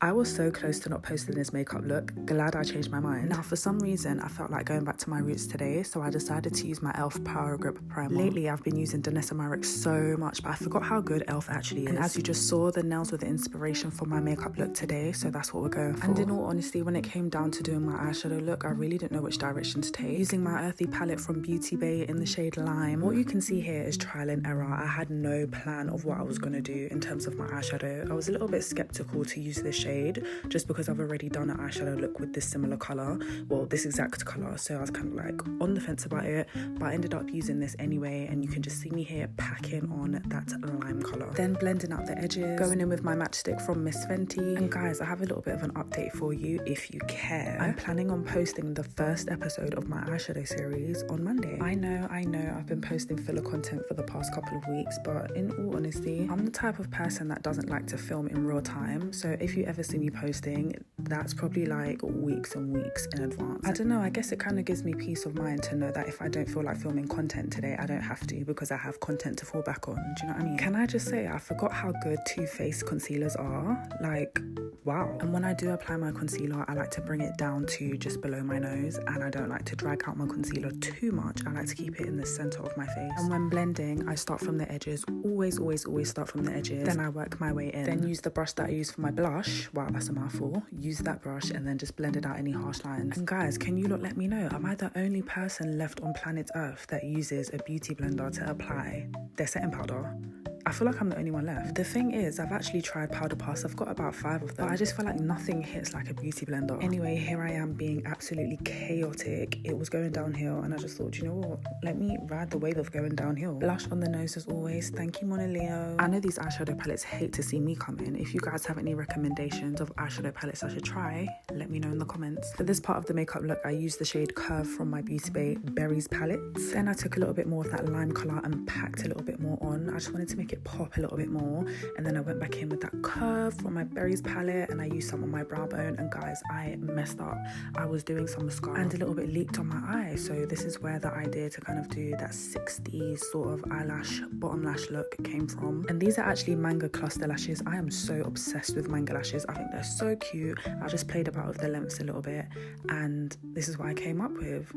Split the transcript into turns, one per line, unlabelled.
I was so close to not posting this makeup look. Glad I changed my mind. Now, for some reason, I felt like going back to my roots today, so I decided to use my e.l.f. Power Grip Primer. Lately, I've been using Danessa Myricks so much, but I forgot how good e.l.f. actually is. And as you just saw, the nails were the inspiration for my makeup look today, so that's what we're going for. And in all honesty, when it came down to doing my eyeshadow look, I really didn't know which direction to take. Using my earthy palette from Beauty Bay in the shade Lime. What you can see here is trial and error. I had no plan of what I was going to do in terms of my eyeshadow. I was a little bit skeptical to use this shade, just because I've already done an eyeshadow look with this similar colour, well, this exact colour, so I was kind of like on the fence about it, but I ended up using this anyway, and you can just see me here packing on that lime colour. Then blending out the edges, going in with my matchstick from Miss Fenty. And guys, I have a little bit of an update for you if you care. I'm planning on posting the first episode of my eyeshadow series on Monday. I know, I've been posting filler content for the past couple of weeks, but in all honesty, I'm the type of person that doesn't like to film in real time, so if you ever see me posting, that's probably like weeks and weeks in advance. I don't know, I guess it kind of gives me peace of mind to know that if I don't feel like filming content today, I don't have to, because I have content to fall back on. Do you know what I mean? Can I just say, I forgot how good Too Faced concealers are. Like, wow. And when I do apply my concealer, I like to bring it down to just below my nose, and I don't like to drag out my concealer too much. I like to keep it in the center of my face. And when blending, I start from the edges. Always start from the edges. Then I work my way in. Then use the brush that I use for my blush. Wow, that's a mouthful. Use that brush and then just blend it out any harsh lines. And guys, can you lot let me know, am I the only person left on planet Earth that uses a beauty blender to apply their setting powder? I feel like I'm the only one left. The thing is, I've actually tried powder puffs. I've got about 5 of them, but I just feel like nothing hits like a beauty blender. Anyway, here I am being absolutely chaotic. It was going downhill, and I just thought, you know what? Let me ride the wave of going downhill. Blush on the nose as always. Thank you, Mona Leo. I know these eyeshadow palettes hate to see me come in. If you guys have any recommendations of eyeshadow palettes I should try, let me know in the comments. For this part of the makeup look, I used the shade Curve from my Beauty Bay Berries palette. Then I took a little bit more of that lime colour and packed a little bit more on. I just wanted to make it pop a little bit more, and then I went back in with that Curve from my Berries palette, and I used some on my brow bone. And guys, I messed up. I was doing some mascara and a little bit leaked on my eye, so this is where the idea to kind of do that 60s sort of eyelash bottom lash look came from. And these are actually Mango cluster lashes. I am so obsessed with Mango lashes. I think they're so cute. I just played about with the lengths a little bit, and this is what I came up with.